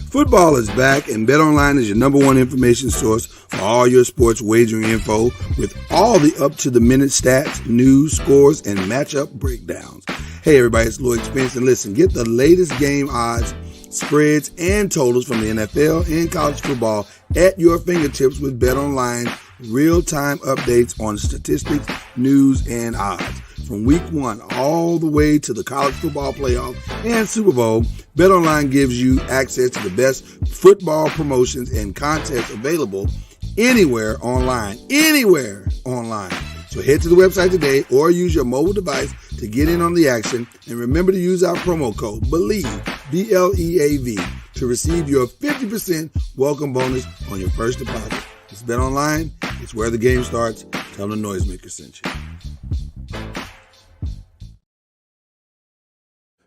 Football is back, and BetOnline is your number one information source for all your sports wagering info with all the up-to-the-minute stats, news, scores, and matchup breakdowns. Hey, everybody, it's Lloyd Spence, and listen, get the latest game odds, spreads, and totals from the NFL and college football at your fingertips with BetOnline's real-time updates on statistics, news, and odds. From week 1 all the way to the college football playoff and Super Bowl, BetOnline gives you access to the best football promotions and contests available anywhere online. So head to the website today or use your mobile device to get in on the action. And remember to use our promo code BLEAV, B-L-E-A-V, to receive your 50% welcome bonus on your first deposit. It's BetOnline. It's where the game starts. Tell them the Noisemaker sent you.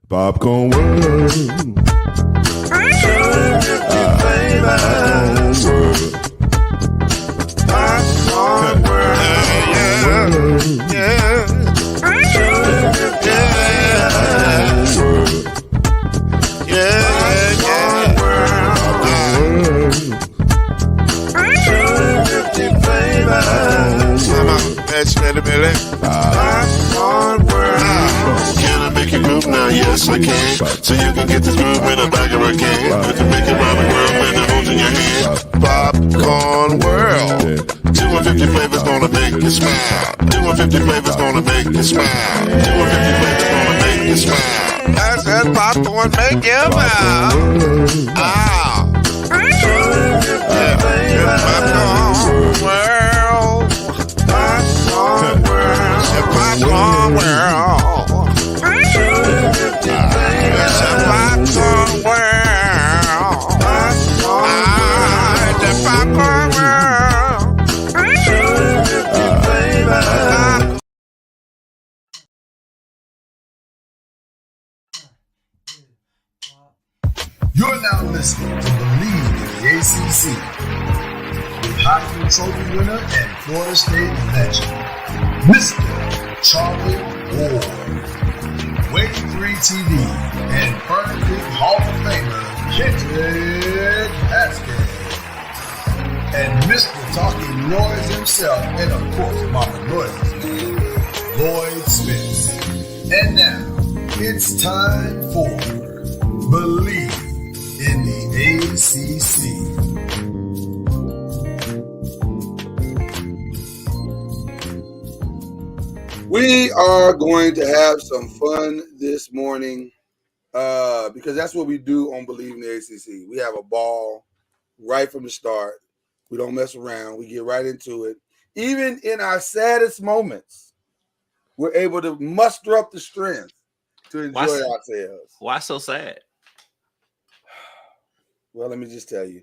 Popcorn World. Popcorn World. Yeah. Popcorn World. Can I make you move now? Yes, I can. So you can get this movement up back if I can. I can make it round the world when it holds in your hand. Popcorn World. 250 flavors gonna make you smile. 250 flavors gonna make you smile. 250 flavors gonna make you smile. I said popcorn make you smile. Ah. 250 flavors. Popcorn World. Popcorn World. Popcorn World. You're now listening to BLEAV in the ACC with Heisman Trophy winner and Florida State legend, Mr. Charlie Ward, Wave 3 TV, and Fern Creek Hall of Famer, Kendrick Haskins, and Mr. Talking Noise himself, and of course, Mama Noise's man, Lloyd Spence. And now, it's time for BLEAV in the ACC. We are going to have some fun this morning because that's what we do on BLEAV in the ACC. We have a ball right from the start. We don't mess around. We get right into it. Even in our saddest moments, we're able to muster up the strength to enjoy ourselves. Why so sad? Well, let me just tell you.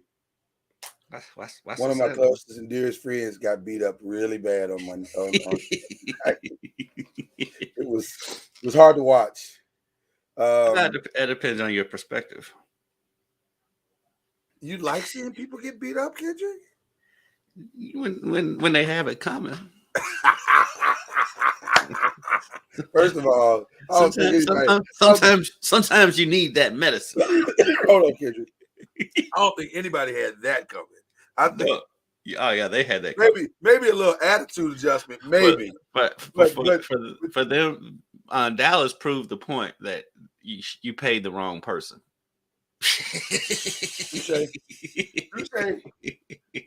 Why One of my closest and dearest friends got beat up really bad on my it was hard to watch. It depends on your perspective. You like seeing people get beat up, Kendrick? When they have it coming. First of all, sometimes you need that medicine. Hold on, Kendrick. I don't think anybody had that coming. I think, they had that. Maybe a little attitude adjustment, maybe. But for them, Dallas proved the point that you paid the wrong person.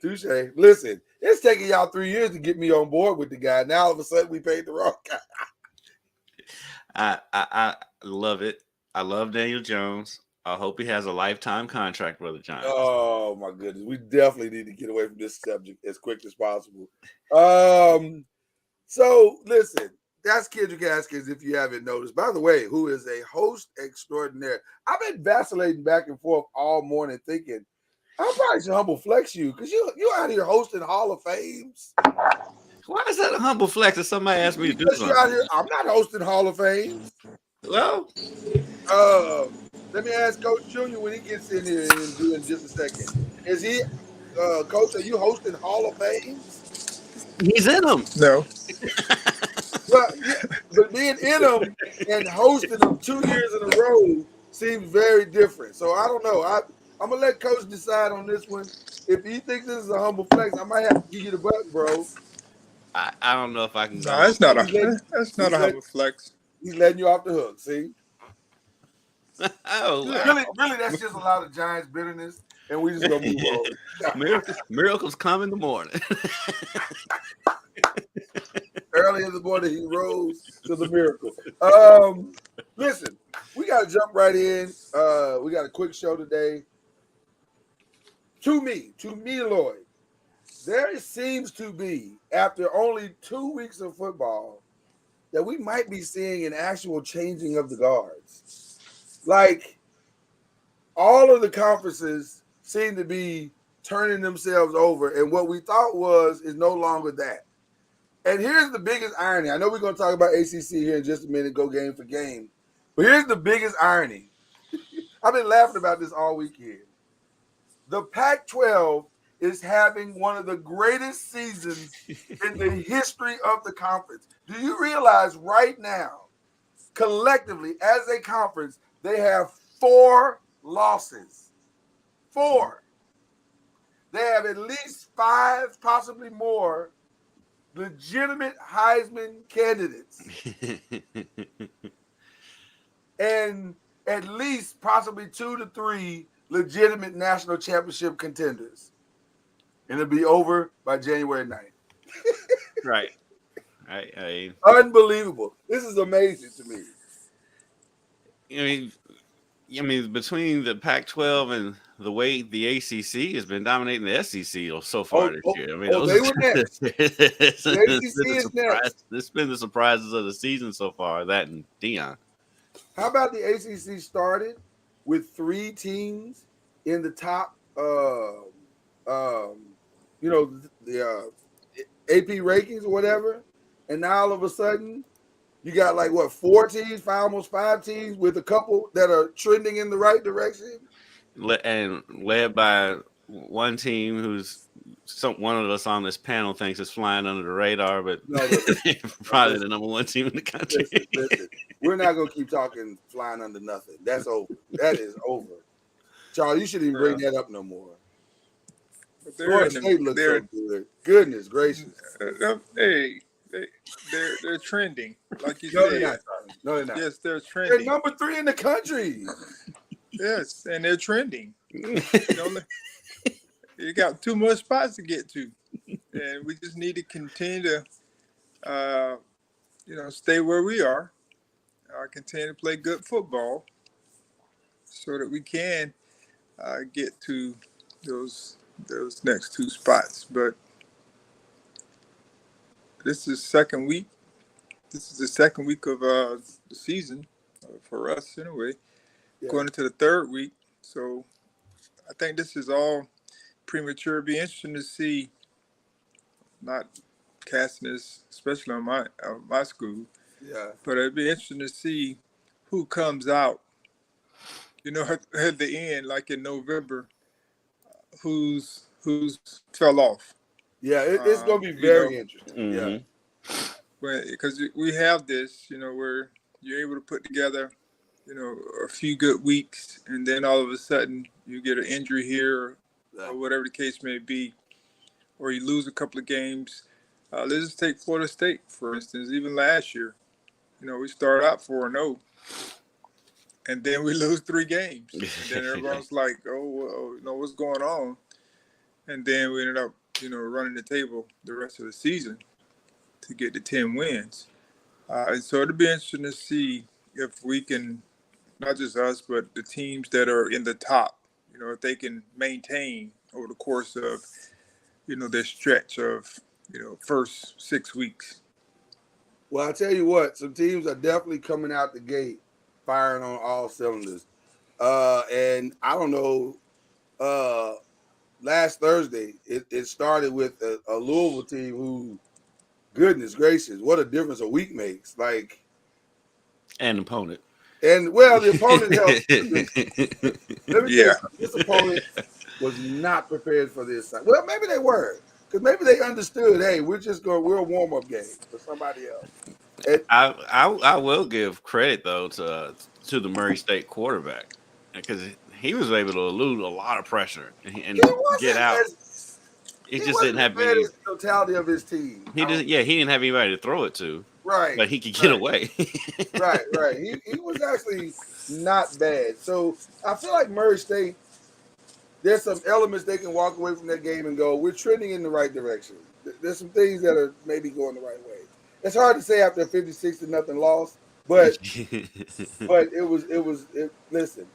Touche. Listen, it's taking y'all 3 years to get me on board with the guy. Now all of a sudden we paid the wrong guy. I love it. I love Daniel Jones. I hope he has a lifetime contract, Brother John. Oh my goodness, we definitely need to get away from this subject as quick as possible. So listen, that's Kendrick Haskins. If you haven't noticed, by the way, who is a host extraordinaire. I've been vacillating back and forth all morning, thinking I probably should humble flex you because you out here hosting Hall of Fames. Why is that a humble flex if somebody asked me to do something? Out here, I'm not hosting Hall of Fames. Well, let me ask Coach Junior when he gets in here and do in just a second. Is he, Coach? Are you hosting Hall of Fames? He's in them. No. Well, yeah, but being in them and hosting them 2 years in a row seems very different. So I don't know. I'm gonna let Coach decide on this one. If he thinks this is a humble flex, I might have to give you the buck, bro. I don't know if I can No, go. that's not He's letting, a humble flex. he's letting you off the hook. See, Oh, Yeah. wow. really, that's just a lot of Giants bitterness, and we just gonna move on. Miracles come in the morning. Early in the morning, he rose to the miracle. Listen, we got to jump right in. We got a quick show today. To me, Lloyd, there seems to be, after only 2 weeks of football, that we might be seeing an actual changing of the guards. Like, all of the conferences seem to be turning themselves over, and what we thought is no longer that. And here's the biggest irony. I know we're going to talk about ACC here in just a minute, go game for game. But here's the biggest irony. I've been laughing about this all weekend. The Pac-12 is having one of the greatest seasons in the history of the conference. Do you realize right now, collectively, as a conference, they have 4 losses? 4. They have at least 5, possibly more, legitimate Heisman candidates. And at least possibly 2 to 3 legitimate national championship contenders. And it'll be over by January 9th. Right. Unbelievable. This is amazing to me. I mean, between the Pac-12 and the way the ACC has been dominating the SEC so far this year. I mean, they were next. It's The ACC is next. This has been the surprises of the season so far. That and Dion. How about the ACC started with 3 teams in the top, the AP rankings or whatever, and now all of a sudden you got like 4 teams, almost 5 teams with a couple that are trending in the right direction, and led by one team who's one of us on this panel thinks is flying under the radar, but probably the number 1 team in the country. Listen, we're not gonna keep talking flying under nothing. That's over. That is over. Charlie, you shouldn't even bring that up no more. Florida State looks so good. Goodness gracious. Hey, they're trending, like you No, said. they're not. No, they're not. Yes, they're trending. They're number 3 in the country. Yes, and they're trending. You got too much spots to get to, and we just need to continue to, stay where we are, continue to play good football, so that we can get to those next 2 spots. But this is second week. This is the second week of the season for us, anyway. Yeah. Going into the 3rd week, so I think this is all premature. It'd be interesting to see, not casting this, especially on my school. Yeah. But it'd be interesting to see who comes out. At the end, like in November, who's fell off. Yeah, it's gonna be very interesting. Mm-hmm. Yeah. Because we have this, where you're able to put together, a few good weeks, and then all of a sudden you get an injury here, or whatever the case may be, or you lose a couple of games. Let's just take Florida State, for instance. Even last year, we started out 4-0, and then we lose 3 games. And then everyone's like, "Oh, well, what's going on?" And then we ended up, running the table the rest of the season to get to 10 wins. So it'll be interesting to see if we can, not just us, but the teams that are in the top, if they can maintain over the course of, their stretch of, first 6 weeks. Well, I tell you what, some teams are definitely coming out the gate firing on all cylinders. And I don't know, last Thursday, it started with a Louisville team who, goodness gracious, what a difference a week makes. Like, an opponent. And, well, the opponent helped. Let me tell you, this opponent was not prepared for this. Well, maybe they were. Because maybe they understood, hey, we're a warm-up game for somebody else. And I will give credit, though, to the Murray State quarterback. Because he was able to elude a lot of pressure and He get wasn't out. He he just wasn't didn't as have bad any. as the totality of his team. He didn't. Yeah, he didn't have anybody to throw it to, Right. but he could get away. Right. He was actually not bad. So I feel like Murray State, there's some elements they can walk away from that game and go, we're trending in the right direction. There's some things that are maybe going the right way. It's hard to say after a 56-0 loss, but listen.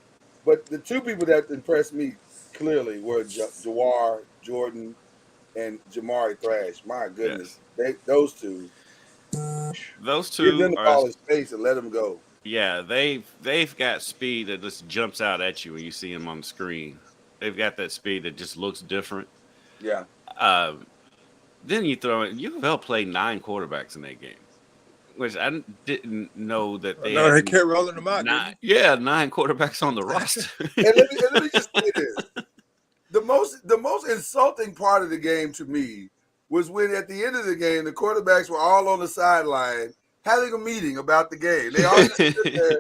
But the two people that impressed me clearly were Jawar Jordan and Jamari Thrash. My goodness, those two. Those Give them two the are. ball in space and let them go. Yeah, they've got speed that just jumps out at you when you see them on the screen. They've got that speed that just looks different. Yeah. Then you throw in. U of L played 9 quarterbacks in that game, which I didn't know that they. No, had they kept rolling them out. 9 quarterbacks on the roster. And let me just say this: the most insulting part of the game to me was when at the end of the game the quarterbacks were all on the sideline having a meeting about the game. They all just sit there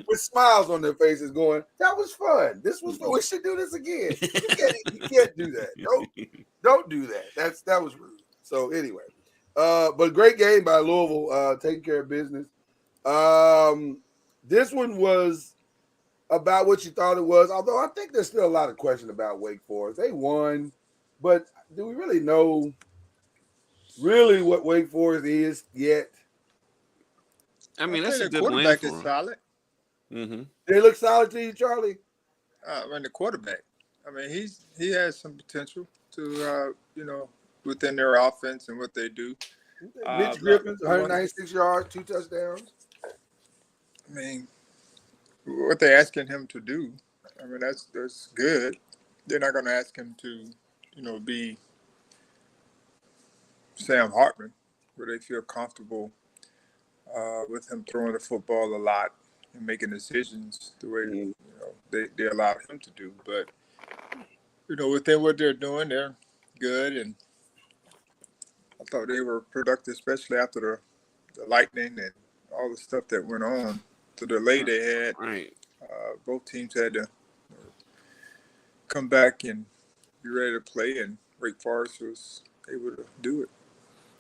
with smiles on their faces, going, "That was fun. This was fun. We should do this again." You can't do that. Don't do that. That was rude. So anyway, but great game by Louisville, taking care of business. This one was about what you thought it was, although I think there's still a lot of question about Wake Forest. They won, but do we really know what Wake Forest is yet? I mean, that's a the good win quarterback for is them. solid. Mm-hmm. They look solid to you, Charlie? The quarterback. I mean, he has some potential to within their offense and what they do. Mitch Griffin's 196 yards, 2 touchdowns. I mean, what they're asking him to do, I mean, that's good. They're not going to ask him to, be Sam Hartman, where they feel comfortable with him throwing the football a lot and making decisions the way they allow him to do. But within what they're doing, they're good, and I thought they were productive, especially after the lightning and all the stuff that went on. The delay they had, Right. Both teams had to come back and be ready to play, and Wake Forest was able to do it.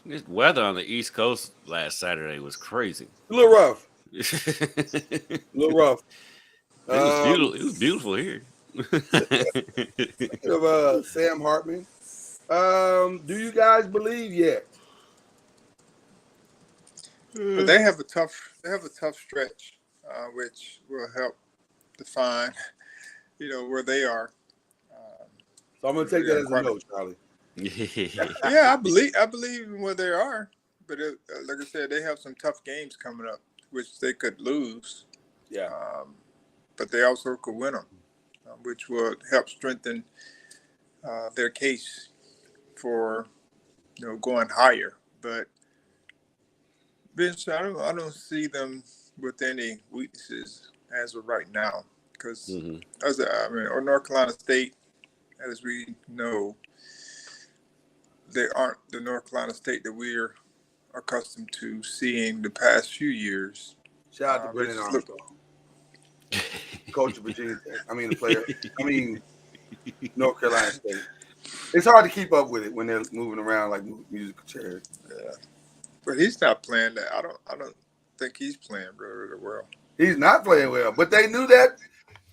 This weather on the East Coast last Saturday was crazy. A little rough. It was beautiful. It was beautiful here. Speaking of Sam Hartman, do you guys believe yet? But they have a tough stretch, which will help define, where they are. So I'm gonna take that as a note, Charlie. Yeah, I believe in where they are, but like I said, they have some tough games coming up, which they could lose. Yeah, but they also could win them, which will help strengthen their case for going higher. But Vince, I don't see them with any weaknesses as of right now, because North Carolina State, as we know, they aren't the North Carolina State that we're accustomed to seeing the past few years. Shout out to Brennan Armstrong, coach of Virginia Tech. The player. North Carolina State. It's hard to keep up with it when they're moving around like musical chairs. Yeah, but he's not playing that. I don't think he's playing really well. He's not playing well, but they knew that.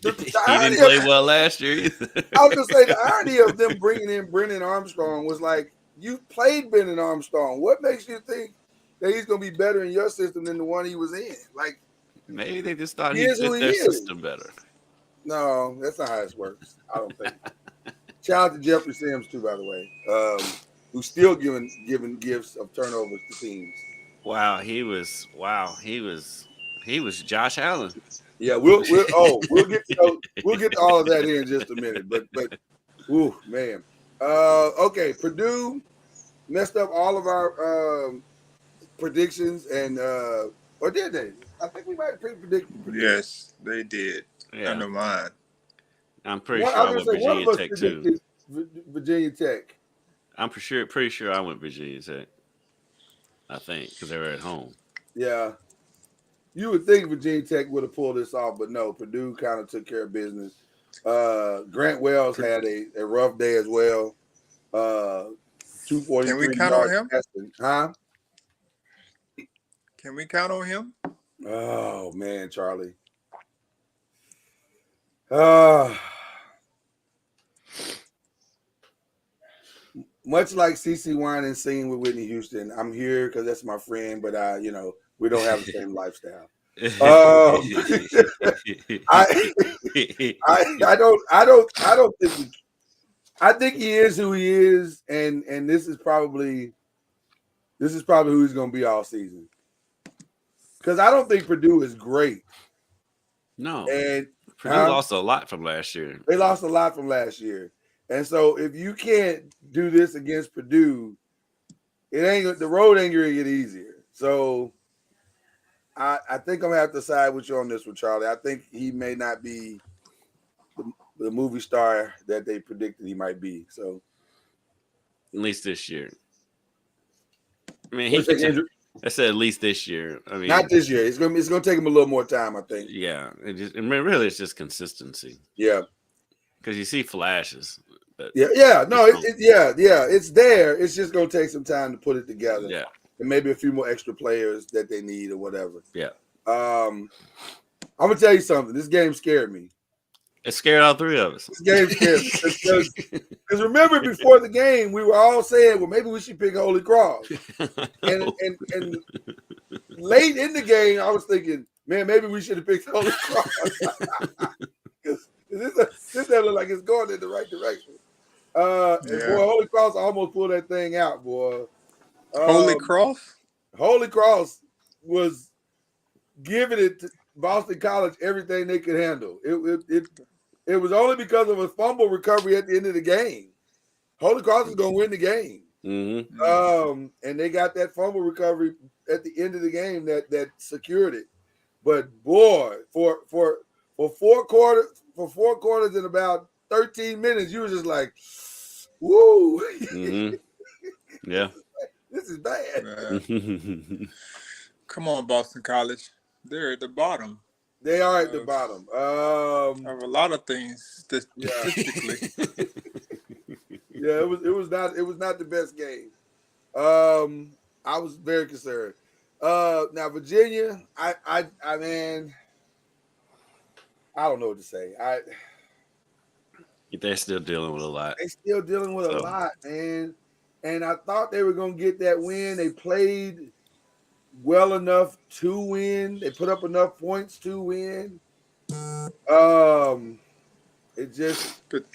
He didn't play well last year either. I was gonna say the irony of them bringing in Brennan Armstrong was like, you played Brennan Armstrong. What makes you think that he's gonna be better in your system than the one he was in? Like, maybe they just thought he fit their system better. No, that's not how it works. I don't think. Shout out to Jeffrey Sims too, by the way, who's still giving gifts of turnovers to teams. He was Josh Allen. Yeah, we'll get to all of that here in just a minute. But ooh, man. Okay, Purdue messed up all of our predictions, and or did they? I think we might have predicted. Yes, they did. Yeah. I know mine. I'm pretty sure I went Virginia Tech too. Virginia Tech. I'm pretty sure I went Virginia Tech. I think because they were at home. Yeah. You would think Virginia Tech would have pulled this off, but no, Purdue kind of took care of business. Grant Wells had a rough day as well. 243 Can we count yards on him? passing. Huh? Can we count on him? Oh man, Charlie. Much like CeCe Winans singing with Whitney Houston, I'm here because that's my friend, but we don't have the same lifestyle. I don't think I think he is who he is, and this is probably who he's going to be all season. Because I don't think Purdue is great. No, and Purdue lost a lot from last year. They lost a lot from last year, and so if you can't do this against Purdue, the road ain't going to get easier. So I think I'm going to have to side with you on this one, Charlie. I think he may not be the movie star that they predicted he might be. So at least this year. I mean, I said at least this year. I mean, not this year. It's gonna take him a little more time, I think. Yeah, really, it's just consistency. Yeah, because you see flashes. But it's there. It's just gonna take some time to put it together. Yeah, and maybe a few more extra players that they need or whatever. Yeah. I'm gonna tell you something. This game scared me. It scared all three of us. This game scared me because remember before the game we were all saying, well, maybe we should pick Holy Cross. and late in the game, I was thinking, man, maybe we should have picked Holy Cross. Because this look like it's going in the right direction. And boy, Holy Cross almost pulled that thing out, boy. Holy Cross? Holy Cross was giving it to Boston College everything they could handle. It was only because of a fumble recovery at the end of the game. Holy Cross is going to win the game. Mm-hmm. And they got that fumble recovery at the end of the game that secured it. But boy, for 4 quarters in about 13 minutes, you were just like, woo. Mm-hmm. Yeah. This is bad. Come on, Boston College. They're at the bottom. They are at the bottom. Of a lot of things statistically. Yeah, it was not the best game. I was very concerned. Now Virginia, I mean, I don't know what to say. They're still dealing with a lot. They're still dealing with a lot, man. And I thought they were gonna get that win. They played well enough to win. They put up enough points to win. It just. But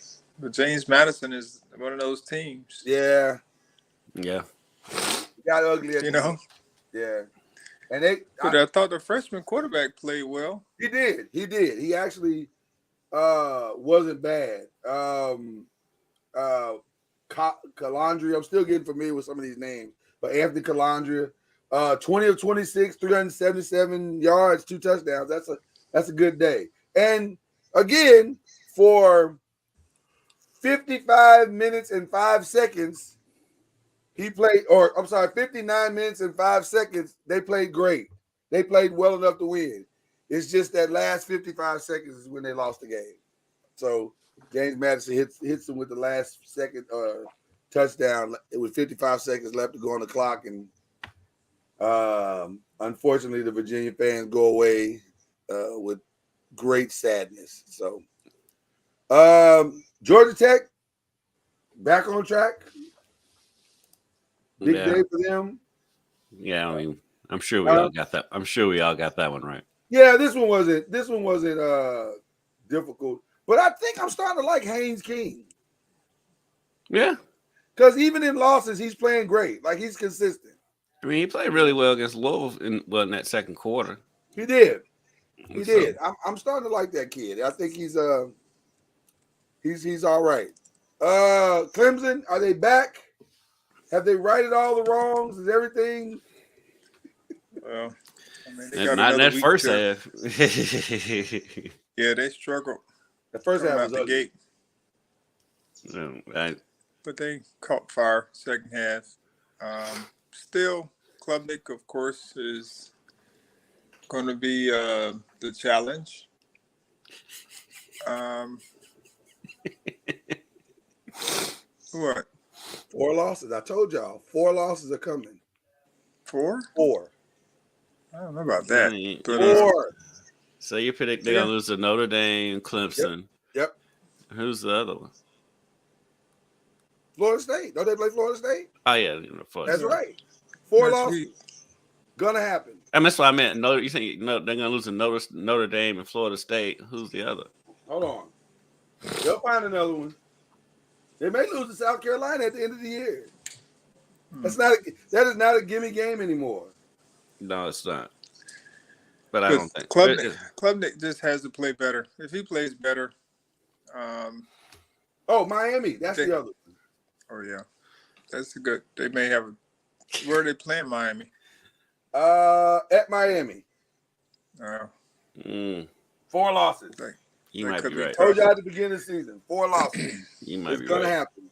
James Madison is one of those teams. Yeah. Yeah. It got ugly. Yeah. And I thought the freshman quarterback played well. He did. He actually wasn't bad. Calandria, I'm still getting familiar with some of these names, but Anthony Calandria, 20 of 26, 377 yards, 2 touchdowns. That's a good day. And again, for 55 minutes and 5 seconds, 59 minutes and 5 seconds, they played great. They played well enough to win. It's just that last 55 seconds is when they lost the game. So James Madison hits them with the last second touchdown. It was 55 seconds left to go on the clock, and unfortunately, the Virginia fans go away with great sadness. So, Georgia Tech back on track. Big day for them. Yeah, I mean, I'm sure we all got that. I'm sure we all got that one right. Yeah, this one wasn't difficult. But I think I'm starting to like Haynes King. Yeah. Because even in losses, he's playing great. Like, he's consistent. I mean, he played really well against Louisville in that second quarter. He did. He did. I'm starting to like that kid. I think he's all right. Clemson, are they back? Have they righted all the wrongs? Is everything? Well, I mean, they got not in that first half. half. Yeah, they struggled. The first half was out the gate. But they caught fire second half. Still, Klubnik, of course, is going to be the challenge. What? 4 losses. I told y'all 4 losses are coming. 4? 4. I don't know about that. But, 4. So you predict they're gonna lose to Notre Dame, Clemson. Yep. Who's the other one? Florida State. Don't they play Florida State? Oh yeah, Florida That's State. right. 4 next losses. week. Gonna happen. I mean, that's what I meant. No, you think they're gonna lose to Notre Dame and Florida State? Who's the other? Hold on. They'll find another one. They may lose to South Carolina at the end of the year. That is not a gimme game anymore. No, it's not. But I don't think Klubnik just has to play better. If he plays better, Miami. That's the other one. Oh yeah, that's a good. They may have. Where are they playing Miami? At Miami. 4 losses. You might be right. Told you at the beginning of the season. 4 losses. You might be it's gonna right. happen.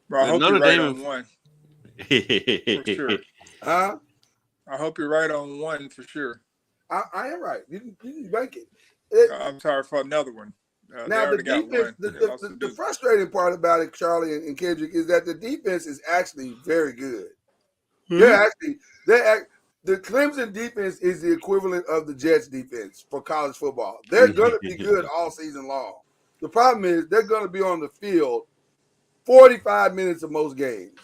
Well, I hope Notre you're right Dame on one. For sure. Huh? I hope you're right on one for sure. I am right. You can bank it. I'm sorry for another one. Now the defense, the frustrating part about it, Charlie and Kendrick, is that the defense is actually very good. The Clemson defense is the equivalent of the Jets defense for college football. They're going to be good all season long. The problem is they're going to be on the field 45 minutes of most games.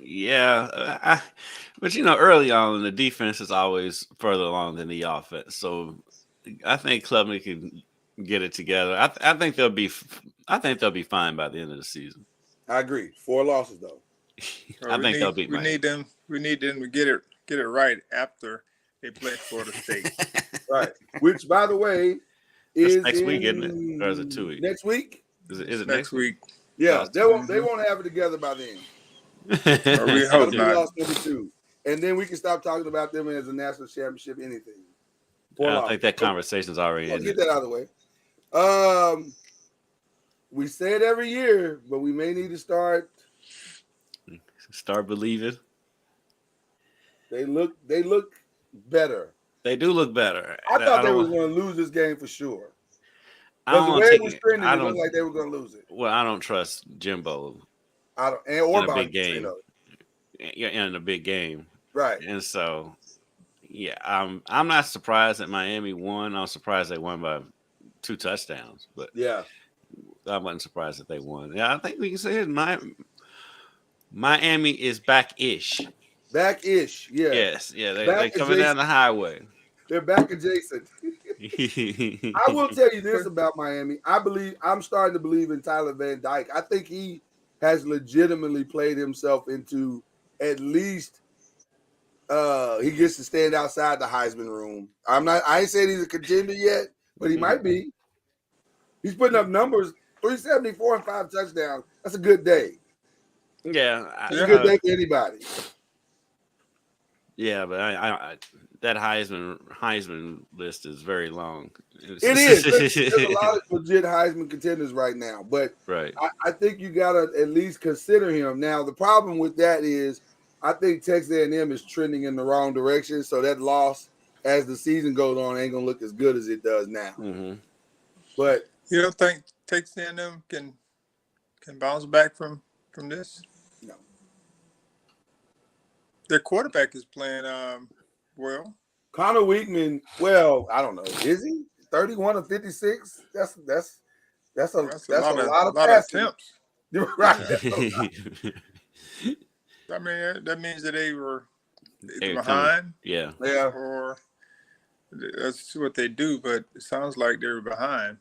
Yeah, but early on the defense is always further along than the offense. So I think Klubnik can get it together. I think they'll be fine by the end of the season. I agree. 4 losses though. I think they'll be. We need them to get it right after they play Florida State. Right. Which, by the way, is next week, isn't it? Or is it 2 weeks? Next week? Is it next week? Yeah, they won't have it together by then. We hope not. Lost number 2. And then we can stop talking about them as a national championship anything. I think that conversation's already ended. Get that out of the way. We say it every year, but we may need to start believing. They look better. They do look better. I thought they were going to lose this game for sure. But the way it was trending, it looked like they were going to lose it. Well, I don't trust Jimbo. Or in a big game. In a big game, right? And so, yeah, I'm not surprised that Miami won. I'm surprised they won by 2 touchdowns, but yeah, I wasn't surprised that they won. Yeah, I think we can say it. Miami is back-ish. Back-ish, yeah. Yes, yeah. They're coming down the highway. They're back adjacent. I will tell you this about Miami. I'm starting to believe in Tyler Van Dyke. I think he has legitimately played himself into at least he gets to stand outside the Heisman room. I ain't saying he's a contender yet, but he might be. He's putting up numbers, 374 and 5 touchdowns. That's a good day. Yeah. It's a good day for anybody. Yeah, but I that Heisman list is very long. It is. There's a lot of legit Heisman contenders right now, but right. I think you got to at least consider him. Now, the problem with that is I think Texas A&M is trending in the wrong direction, so that loss as the season goes on ain't going to look as good as it does now. Mm-hmm. But you don't think Texas A&M can bounce back from this? No. Their quarterback is playing well. Connor Weigman, well, I don't know. Is he 31 or 56? That's a lot of attempts. Right. I mean, that means that they were behind. Yeah. Or that's what they do, but it sounds like they were behind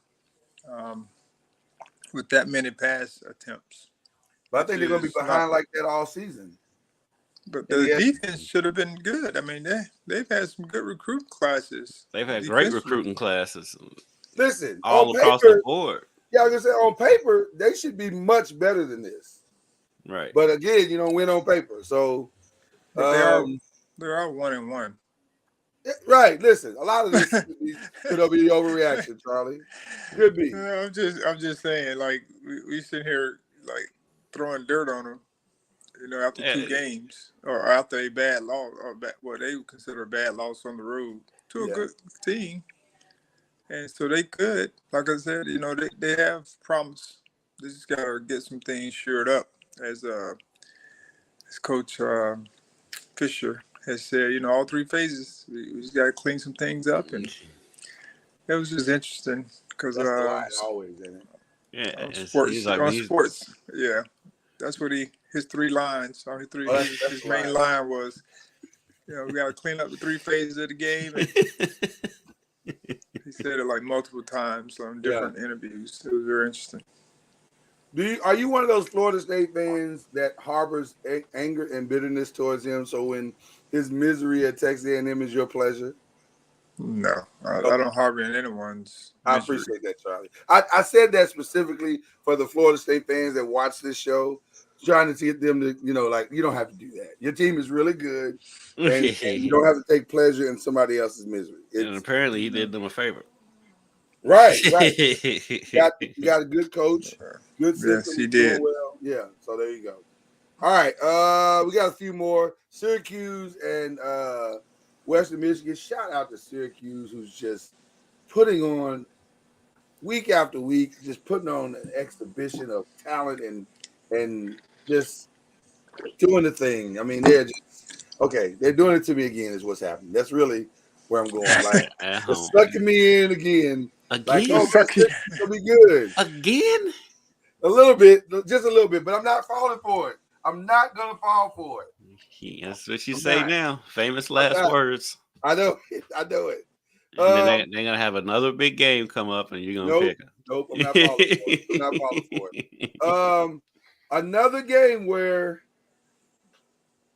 with that many pass attempts. But I think they're going to be behind like that all season. But the defense should have been good. I mean, they've had some good recruit classes. They've had great recruiting classes. Listen, all across the board. Yeah, I was gonna say on paper they should be much better than this. Right. But again, you don't win on paper, so they are 1-1. Right. Listen, a lot of this could be overreaction, Charlie. Could be. I'm just saying, like we sit here like throwing dirt on them. After 2 games or after a bad loss or what they would consider a bad loss on the road to a good team. And so they could, like I said, they have promise. They just got to get some things shored up, as Coach Fisher has said. All three phases. We just got to clean some things up, and it was just interesting because That's the line always, isn't it? Yeah, on it's- sports, he's like, on he's- sports, yeah, that's what his three lines. On his main line was, we got to clean up the three phases of the game, and he said it like multiple times on different interviews. It was very interesting. Are you one of those Florida State fans that harbors anger and bitterness towards him? So when his misery at Texas A&M is your pleasure? No, I don't harbor in anyone's misery. I appreciate that, Charlie. I said that specifically for the Florida State fans that watch this show, trying to get them to, you don't have to do that. Your team is really good, and you don't have to take pleasure in somebody else's misery. And apparently he did them a favor. Right. You got a good coach, good system. Yes, he did. Well. Yeah, so there you go. All right, we got a few more. Syracuse and Western Michigan. Shout out to Syracuse, who's just putting on week after week, just putting on an exhibition of talent and just doing the thing. I mean, they're just okay. They're doing it to me again. Is what's happening. That's really where I'm going. Like they're sucking me in again. Like, oh, it'll be good again. A little bit, just a little bit, but I'm not falling for it. I'm not gonna fall for it. That's what you say now. Famous last words. I know it. And then they're gonna have another big game come up, and you're gonna pick them. Nope, I'm not falling for it. I'm not falling for it. Another game where,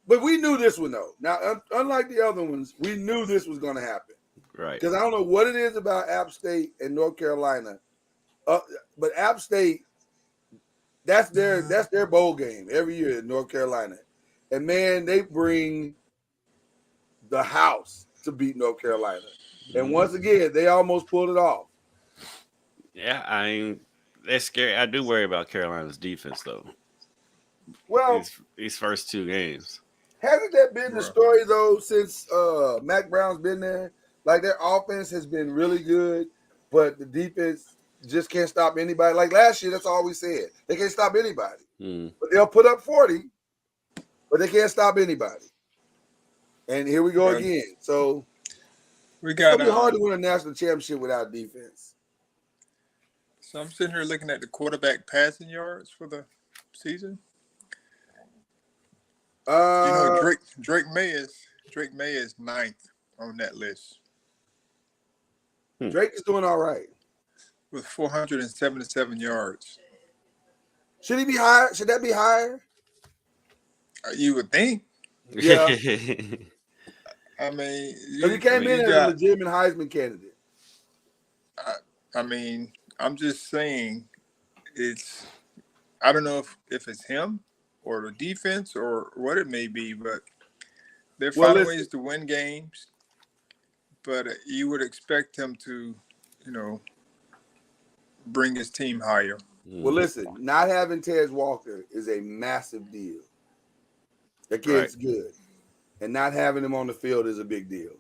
but we knew this one though. Now, unlike the other ones, we knew this was gonna happen. Right. Because I don't know what it is about App State and North Carolina, but App State, that's their bowl game every year in North Carolina. And, man, they bring the house to beat North Carolina. And once again, they almost pulled it off. Yeah, I mean, that's scary. I do worry about Carolina's defense, though. Well, these first two games. Hasn't that been the story, though, since Mac Brown's been there? Like, their offense has been really good, but the defense just can't stop anybody. Like last year, that's all we said. They can't stop anybody. But they'll put up 40, but they can't stop anybody. And here we go again. So it'll be hard to win a national championship without defense. So I'm sitting here looking at the quarterback passing yards for the season. Drake May is ninth on that list. Drake is doing all right with 477 yards. Should he be higher? Should that be higher? You would think. Yeah. I mean, he came in as a legitimate Heisman candidate. I mean, I'm just saying, I don't know if it's him or the defense or what it may be, but they're finding ways to win games. But you would expect him to, bring his team higher. Well, listen, not having Tez Walker is a massive deal. The kid's good. And not having him on the field is a big deal.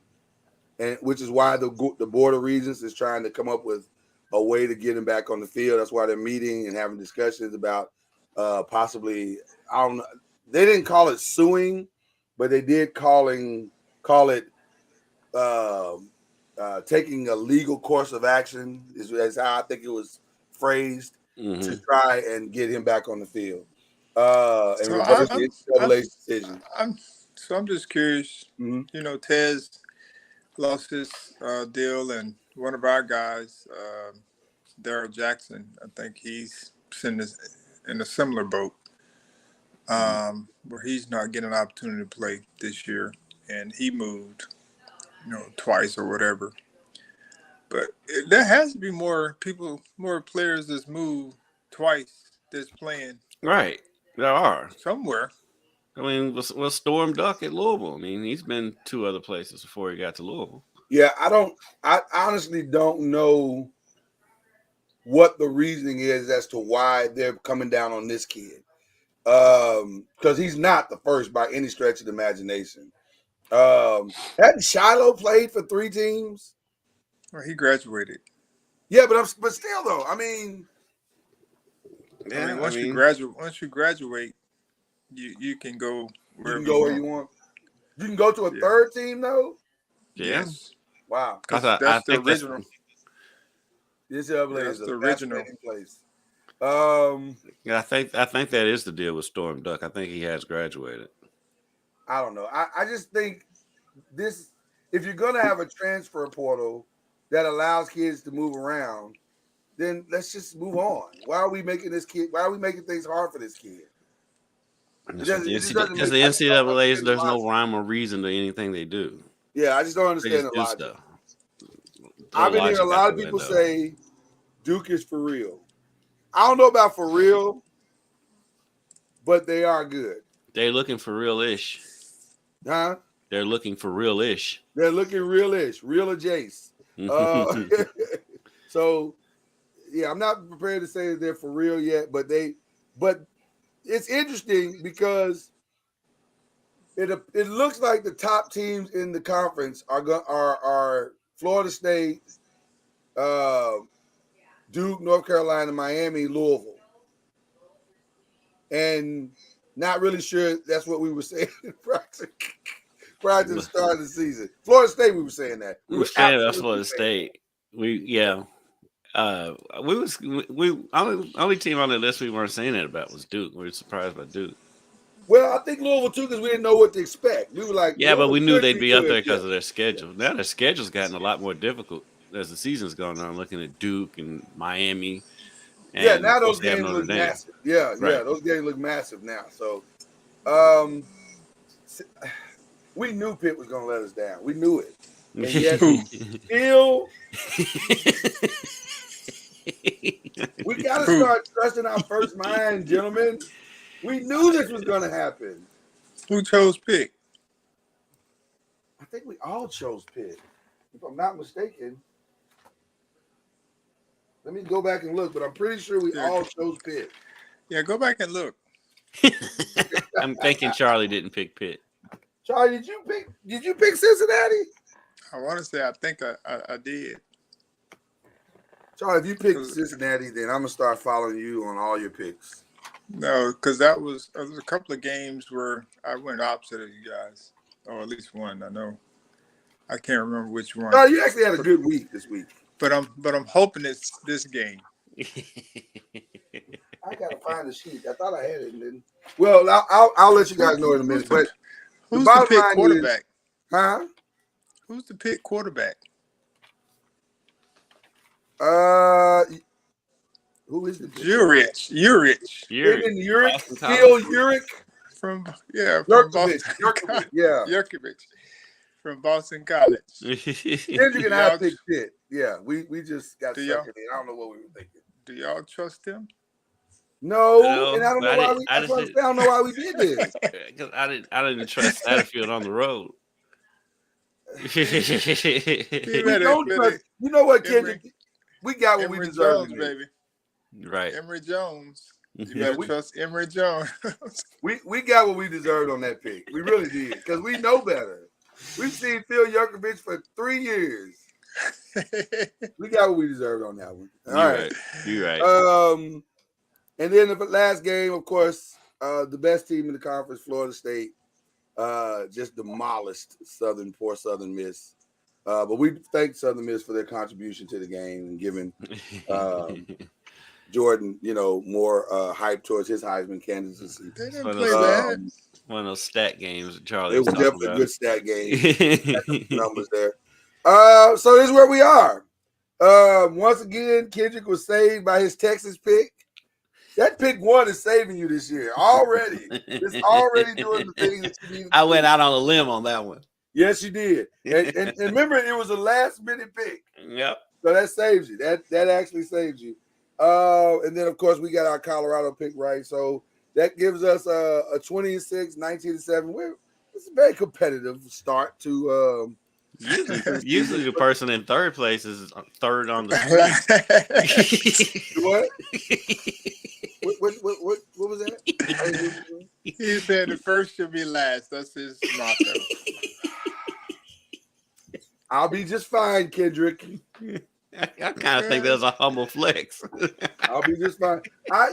And which is why the Board of Regents is trying to come up with a way to get him back on the field. That's why they're meeting and having discussions about possibly, I don't know, they didn't call it suing, but they did call it taking a legal course of action is how I think it was phrased to try and get him back on the field. And reverse the NCAA's decision. I'm just curious. Tez lost his deal, and one of our guys, Darryl Jackson, I think he's in a similar boat where he's not getting an opportunity to play this year, and he moved, twice or whatever. But there has to be more players that's moved twice that's playing. Right, there are somewhere. I mean, we'll Storm Duck at Louisville. I mean, he's been two other places before he got to Louisville. Yeah, I honestly don't know what the reasoning is as to why they're coming down on this kid. Because he's not the first by any stretch of the imagination. Hadn't Shiloh played for 3 teams? Well, he graduated. Yeah, but still though, I mean, I mean, once you graduate, you can go you can wherever go you where want. you want. You can go to a Yeah. third team though. Yeah. Yes, Wow, I, because I that's the think original. this Yeah, is that's a the original. fascinating place. I think that is the deal with Storm Duck. I think he has graduated. I don't know. I just think this, if you're gonna have a transfer portal that allows kids to move around, then let's just move on. Why are we making things hard for this kid? Because the I just don't NCAA, understand the there's no logic. rhyme or reason to anything they do. Yeah, I just don't They understand just the do logic. stuff. Throw I've been hearing a logic out lot the of people window. say Duke is for real. I don't know about for real, but they are good. They're looking for real-ish. Huh? They're looking for real-ish. They're looking real-ish, real adjacent. So yeah, I'm not prepared to say that they're for real yet, but it's interesting because it looks like the top teams in the conference are Florida State, Duke, North Carolina, Miami, Louisville, and not really sure that's what we were saying prior to the start of the season. Florida State, we were saying that. We were saying that's Florida State. We only team on the list we weren't saying that about was Duke. We were surprised by Duke. Well, I think Louisville too because we didn't know what to expect. We were like, yeah, but we knew they'd be up good. there because of their schedule. Now their schedule's gotten a lot more difficult as the season's going on. Looking at Duke and Miami. And now those games look massive. Yeah, those games look massive now. So, we knew Pitt was going to let us down. We knew it. And yet, still, we got to start trusting our first mind, gentlemen. We knew this was going to happen. Who chose Pitt? I think we all chose Pitt, if I'm not mistaken. Let me go back and look, but I'm pretty sure we all chose Pitt. Yeah, go back and look. I'm thinking Charlie didn't pick Pitt. Charlie, did you pick Cincinnati? I want to say I think I did. Charlie, if you picked Cincinnati, then I'm gonna start following you on all your picks. No, because there was a couple of games where I went opposite of you guys, or at least one. I know. I can't remember which one. No, you actually had a good week this week. But I'm hoping it's this game. I gotta find the sheet. I thought I had it. And then, well, I'll let you guys know in a minute. But who's the Pitt quarterback? Huh? Who's the Pitt quarterback? Who is the Urich? Phil Urich from Boston. Yurkovich from Boston College. Kendrick and I picked Pitt. Yeah, we just got second in. I don't know what we were thinking. Do y'all trust him? No, and I don't know why I don't know why we did this. Because I didn't trust Satterfield on the road. We don't trust. You know what, Kendrick? We got what we deserve, baby. Right, Emory Jones. You better trust Emory Jones. we got what we deserved on that pick. We really did because we know better. We've seen Phil Yurkovich for 3 years. We got what we deserved on that one. All right. You're right. And then the last game, of course, the best team in the conference, Florida State, just demolished poor Southern Miss. But we thank Southern Miss for their contribution to the game and giving Jordan, more hype towards his Heisman candidacy. They didn't play bad. One of those stat games that Charlie. It was definitely a good stat game. Numbers there. So this is where we are. Once again, Kendrick was saved by his Texas pick. That pick 1 is saving you this year already. It's already doing the thing that you need. I went out on a limb on that one. Yes, you did. And remember, it was a last-minute pick. Yep. So that saves you. That actually saves you. And then, of course, we got our Colorado pick right. So that gives us a 26, 19-7. It's a very competitive start to Usually the person in third place is third on the screen. What? What was that? He said the first should be last. That's his motto. I'll be just fine, Kendrick. I kind of think that's a humble flex. I'll be just fine.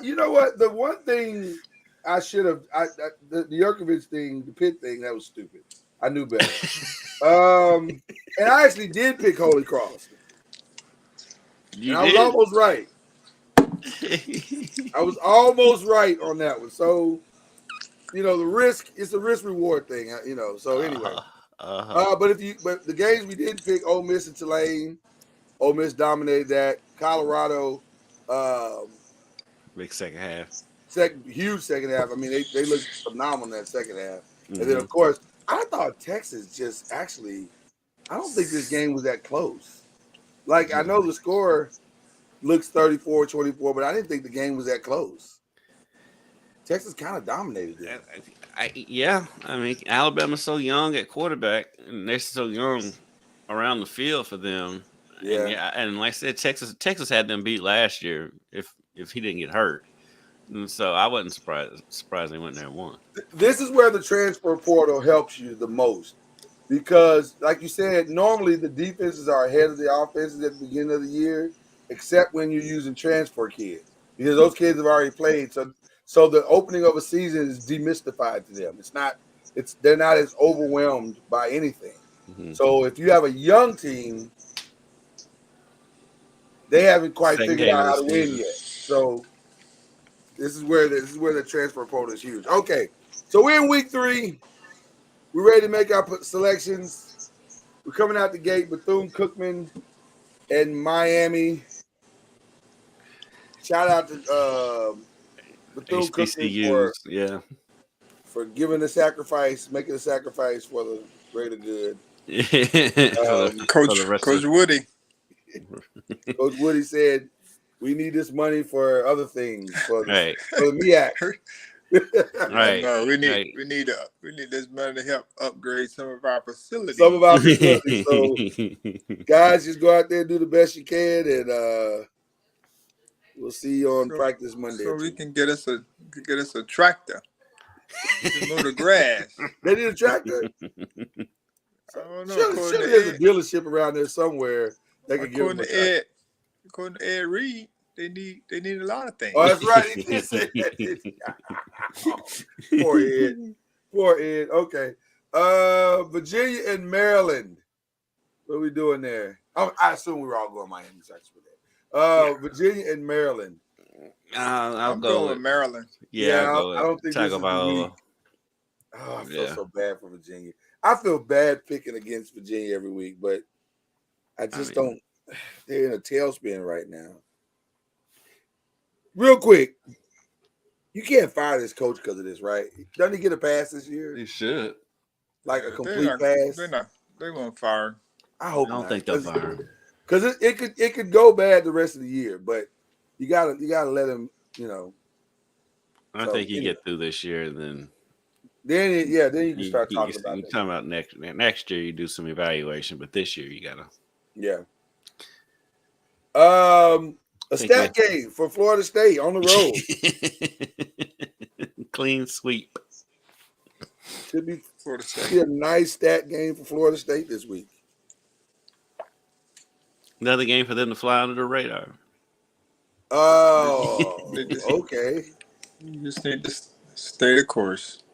You know what? The one thing I should have, the Jurkovic thing, the Pitt thing, that was stupid. I knew better. And I actually did pick Holy Cross. I was almost right. I was almost right on that one. So, the risk, it's a risk reward thing, So anyway, but the games we didn't pick, Ole Miss and Tulane, Ole Miss dominated that. Colorado, big second half. Huge second half. I mean, they looked phenomenal in that second half. Mm-hmm. And then, of course, I thought Texas just actually, I don't think this game was that close. Like, I know the score looks 34-24, but I didn't think the game was that close. Texas kind of dominated it. Yeah. I mean, Alabama's so young at quarterback, and they're so young around the field for them. Yeah. And like I said, Texas had them beat last year if he didn't get hurt. And so I wasn't surprised they went there and won. This is where the transfer portal helps you the most. Because, like you said, normally the defenses are ahead of the offenses at the beginning of the year, except when you're using transfer kids. Because those kids have already played. So the opening of a season is demystified to them. They're not as overwhelmed by anything. Mm-hmm. So if you have a young team, they haven't quite figured out how to win yet. So this is where the transfer portal is huge. Okay, so we're in week 3. We're ready to make our selections. We're coming out the gate, Bethune-Cookman and Miami. Shout out to Bethune-Cookman for giving the sacrifice, making a sacrifice for the greater good. Coach Woody. Coach Woody said, "We need this money for other things, for the MEAC." Right. No, we need this money to help upgrade some of our facilities. So, guys, just go out there and do the best you can, and we'll see you on practice Monday. So we can get us a tractor to mow the grass. They need a tractor. I don't know. Surely there's a dealership around there somewhere that can give them a tractor. According to Ed Reed, they need a lot of things. Oh, that's right. He did say that. Poor Ed. Okay. Virginia and Maryland. What are we doing there? I assume we were all going Miami for that. Virginia and Maryland. I'll go go with Maryland. Yeah, I don't think this is the week. Oh, I feel so bad for Virginia. I feel bad picking against Virginia every week, but I don't. They're in a tailspin right now. Real quick, you can't fire this coach because of this, right? Doesn't he get a pass this year? He should. Like a complete pass? They won't fire. I hope I don't think they'll fire him. Because it could go bad the rest of the year, but you gotta let him, I think you get through this year, and then you can start talking about it. You're talking about next year, you do some evaluation, but this year you gotta. Yeah. A stat game for Florida State on the road. Clean sweep. Should be Florida State. Be a nice stat game for Florida State this week. Another game for them to fly under the radar. Oh, okay. You just need to stay the course.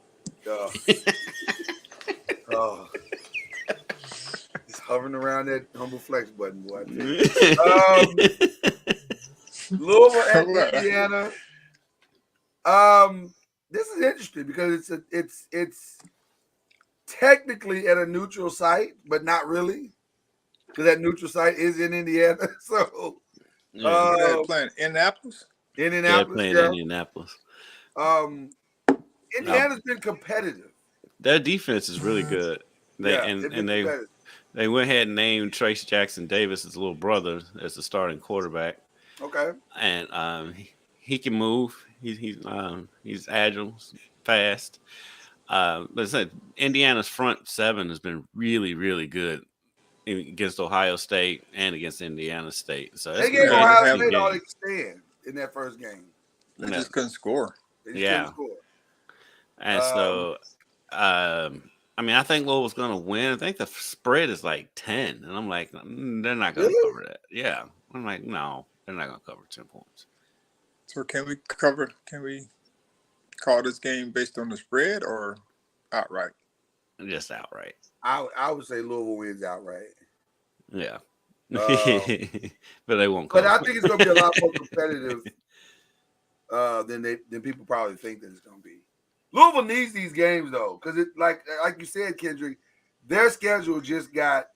Just hovering around that humble flex button, boy. Louisville at Indiana. This is interesting because it's technically at a neutral site, but not really, because that neutral site is in Indiana. So they're playing Indianapolis. Indianapolis. Indiana's been competitive. Their defense is really good. They went ahead and named Trace Jackson Davis, his little brother, as the starting quarterback. Okay. And he can move. He's agile, fast. But I said Indiana's front seven has been really, really good against Ohio State and against Indiana State. So they gave Ohio State all they could stand in that first game. They just couldn't score. Couldn't score. And so, I think Louisville's going to win. I think the spread is like 10, and I'm like, they're not going to cover that. Yeah. I'm like, no, they're not going to cover 10 points. So can we call this game based on the spread or outright? Just outright. I would say Louisville wins outright. Yeah. But they won't cover. But I think it's going to be a lot more competitive than people probably think that it's going to be. Louisville needs these games though, because it like you said, Kendrick, their schedule just got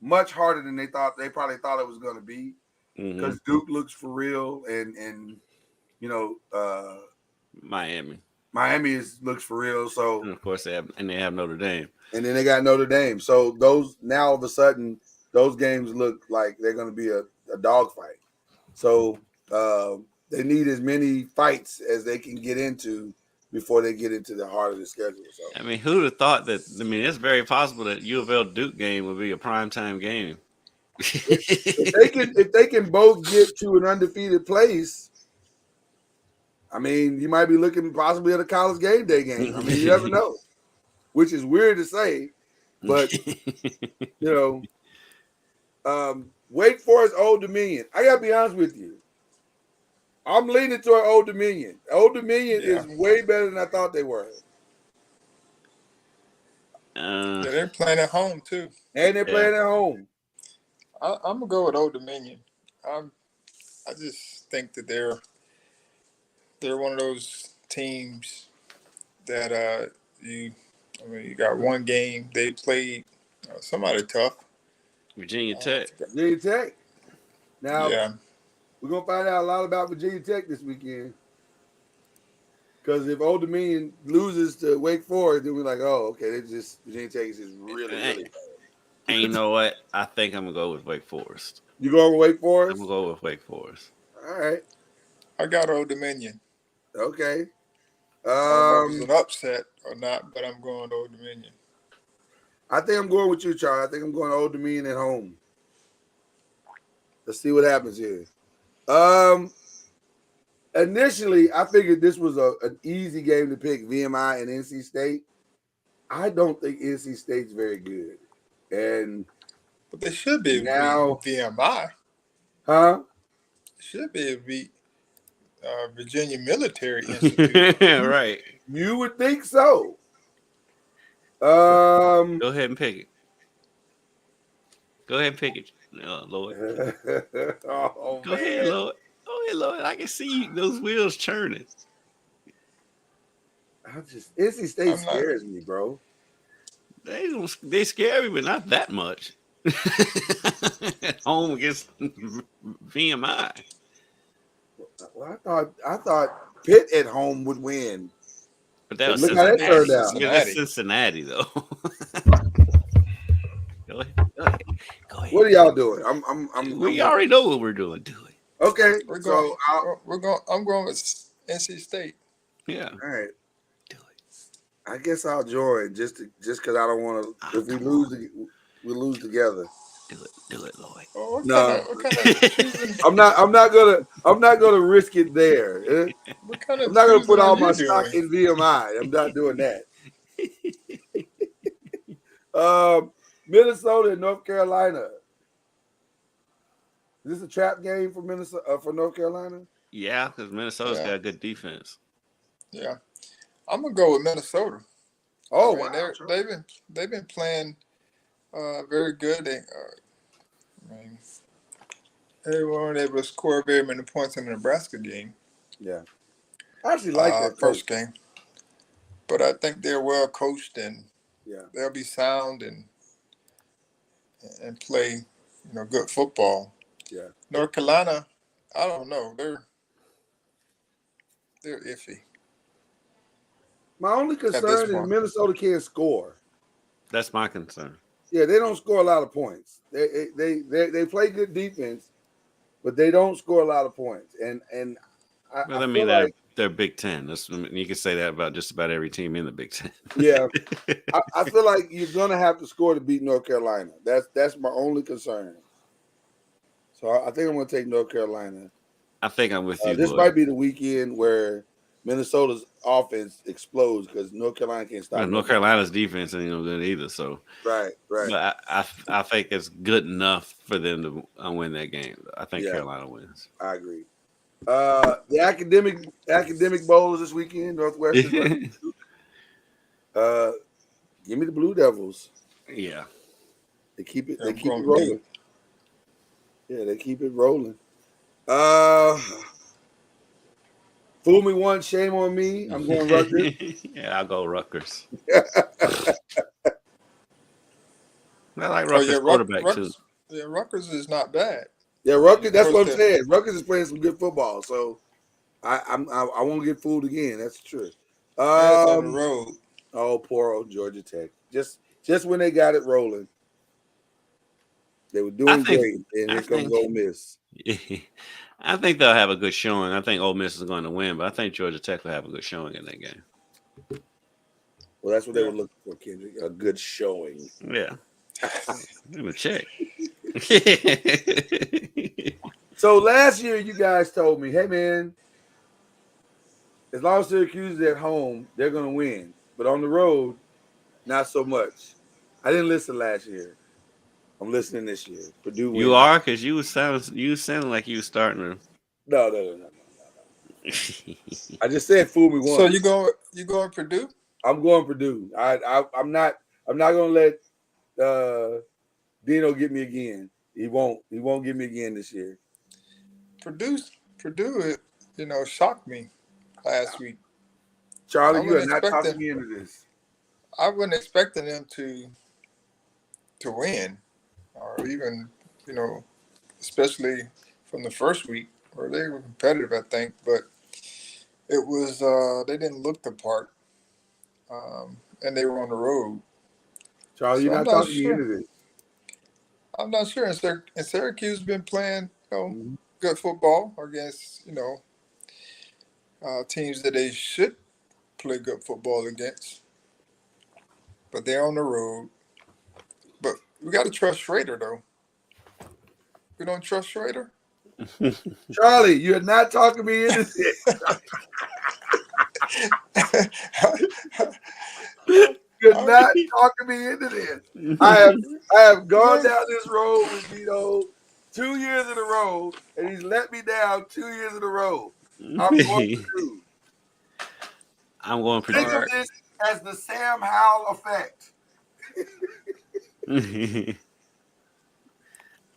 much harder than they probably thought it was going to be, because Duke looks for real, and you know Miami looks for real. So, and of course they have Notre Dame, and then they got Notre Dame. So those now all of a sudden those games look like they're going to be a dogfight. So they need as many fights as they can get into before they get into the heart of the schedule. So I mean, who'd have thought that? I mean, it's very possible that U of L Duke game would be a primetime game. if they can both get to an undefeated place, I mean, you might be looking possibly at a college game day game. I mean, you never know, which is weird to say, but you know, Wake Forest, Old Dominion. I gotta be honest with you. I'm leaning toward Old Dominion. Old Dominion is way better than I thought they were. They're playing at home too, and they're playing at home. I'm gonna go with Old Dominion. I just think that they're one of those teams that you got one game they played somebody tough. Virginia Tech. Now, we're going to find out a lot about Virginia Tech this weekend. Because if Old Dominion loses to Wake Forest, then we're like, oh, okay, Virginia Tech is just really, really bad. And you know what? I think I'm going to go with Wake Forest. You going with Wake Forest? I'm going to go with Wake Forest. All right. I got Old Dominion. Okay. I don't know if it's an upset or not, but I'm going Old Dominion. I think I'm going with you, Charlie. I think I'm going Old Dominion at home. Let's see what happens here. Initially, I figured this was an easy game to pick, VMI and NC State. I don't think NC State's very good. But they should be now VMI. Huh? Should be beat Virginia Military Institute. Right. You would think so. Go ahead and pick it. Go ahead and pick it, Lloyd. Go ahead, Lloyd. Go ahead, Lloyd. I can see those wheels churning. NC State scares me, bro. They scare me, but not that much. At home against VMI. Well, I thought Pitt at home would win. But that was look how that turned out. Yeah, that's Cincinnati, though. Go ahead. What are y'all doing? We already know what we're doing. Do it. Okay. I'm going with NC State. Yeah. All right. Do it. I guess I'll join just because I don't want to. If we lose, we lose together. Do it, Lloyd. No, I'm not gonna risk it there. I'm not gonna put all my stock in VMI. I'm not doing that. Minnesota and North Carolina. Is this a trap game for Minnesota for North Carolina? Yeah, because Minnesota's got a good defense. Yeah, I'm gonna go with Minnesota. Oh, wow! They've been playing very good. They weren't able to score very many points in the Nebraska game. Yeah, I actually like that first game, but I think they're well coached and they'll be sound and play good football. Yeah, North Carolina, I don't know. They're iffy. My only concern is Minnesota can't score. That's my concern. Yeah, they don't score a lot of points. They play good defense, but they don't score a lot of points. And I mean they're Big Ten. You can say that about just about every team in the Big Ten. Yeah, I feel like you're gonna have to score to beat North Carolina. That's my only concern. So I think I'm gonna take North Carolina. I think I'm with you. This might be the weekend where Minnesota's offense explodes because North Carolina can't stop. North Carolina's defense ain't no good either. So Right. but I think it's good enough for them to win that game. I think Carolina wins. I agree. The academic bowl is this weekend. Northwestern. Give me the Blue Devils. Yeah. They keep it. Yeah, They I'm keep it going rolling. Yeah, they keep it rolling. Fool me once, shame on me. I'm going Rutgers. Yeah, I'll go Rutgers. I like Rutgers quarterback too. Yeah, Rutgers is not bad. Yeah, Rutgers. That's what I'm saying. Rutgers is playing some good football, so I won't get fooled again. That's true. That's on the road. Oh, poor old Georgia Tech. Just when they got it rolling, they were doing great, and here comes Ole Miss. I think they'll have a good showing. I think Ole Miss is going to win, but I think Georgia Tech will have a good showing in that game. Well, that's what they were looking for, Kendrick. A good showing. Yeah. Let me check. So last year, you guys told me, hey, man, as long as Syracuse is at home, they're going to win. But on the road, not so much. I didn't listen last year. I'm listening this year. Purdue wins. You are? Because you sounded like you were starting to. No. I just said fool me once. So you going Purdue? I'm going Purdue. I'm not going to let Dino get me again. He won't get me again this year. Purdue, shocked me last week. Charlie, you are not talking me into this. I wasn't expecting them to win, or even, especially from the first week, where they were competitive, I think, but it was they didn't look the part, and they were on the road. Charlie, you're not talking me into this. I'm not sure. And Syracuse has been playing, good football against, teams that they should play good football against. But they're on the road. But we got to trust Schrader, though. We don't trust Schrader? Charlie, you're not talking me into this. You're not talking me into this. I have gone down this road with Dino 2 years in a row, and he's let me down 2 years in a row. I'm going Purdue. I'm going Purdue. Think of this as the Sam Howell effect.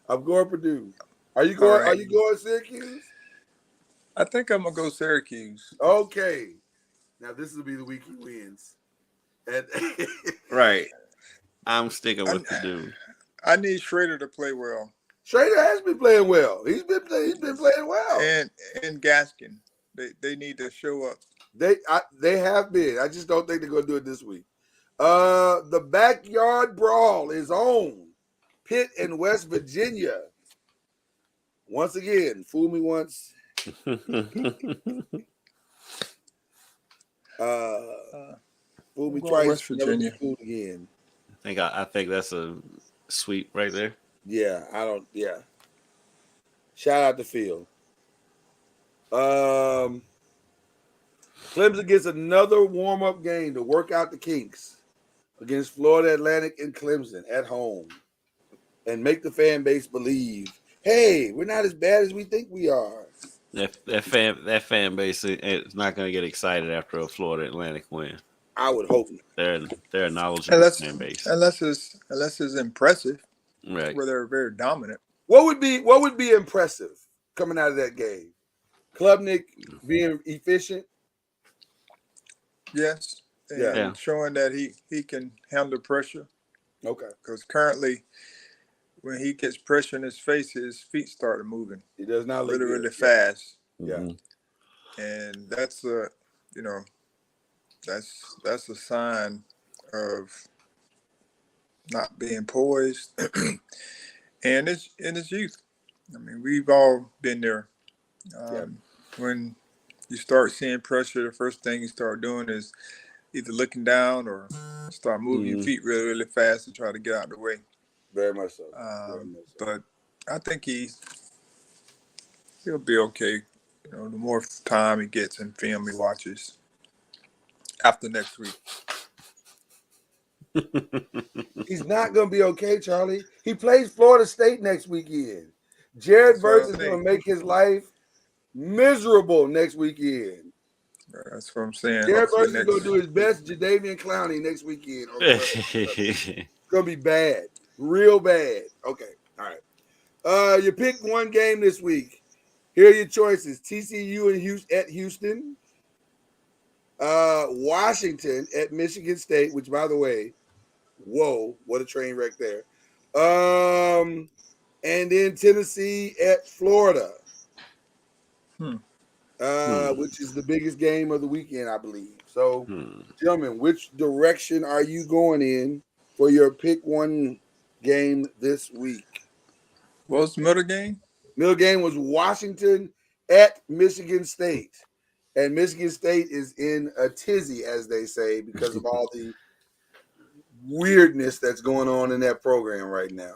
I'm going Purdue. Are you going? Right. Are you going Syracuse? I think I'm gonna go Syracuse. Okay. Now this will be the week he wins. And right. I'm sticking with Purdue. I need Schrader to play well. Schrader has been playing well. He's been playing well. And Gaskin, they need to show up. They have been. I just don't think they're gonna do it this week. The backyard brawl is on. Pitt and West Virginia. Once again, fool me once. Fool me twice. West Virginia. Fool again. I think that's a sweep right there. Yeah, Yeah. Shout out to Phil. Clemson gets another warm-up game to work out the kinks against Florida Atlantic and Clemson at home and make the fan base believe, hey, we're not as bad as we think we are. That fan base is not going to get excited after a Florida Atlantic win. I would hope not. They're a knowledgeable fan base. Unless it's impressive, right? Where they're very dominant. What would be impressive coming out of that game? Klubnik being efficient. Yes, and showing that he can handle pressure. Okay, because currently, when he gets pressure in his face, his feet start moving. He does not look really fast. Yeah, and that's that's a sign of not being poised, and it's in his youth. I mean, we've all been there. When you start seeing pressure, the first thing you start doing is either looking down or start moving your feet really, really fast to try to get out of the way. Very much so. But I think he'll be okay. The more time he gets in film he watches. after next week. He's not going to be okay, Charlie. He plays Florida State next weekend. Jared Verse is going to make his life miserable next weekend. That's what I'm saying. Jared Verse is going to do his best Jadeveon Clowney next weekend. It's going to be bad. Real bad. Okay. All right. You pick one game this week. Here are your choices. TCU at Houston. Washington at Michigan State, which, by the way, whoa, what a train wreck there. And then Tennessee at Florida, which is the biggest game of the weekend, I believe. So, gentlemen, which direction are you going in for your pick one game this week? What was the middle game? Middle game was Washington at Michigan State. And Michigan State is in a tizzy, as they say, because of all the weirdness that's going on in that program right now.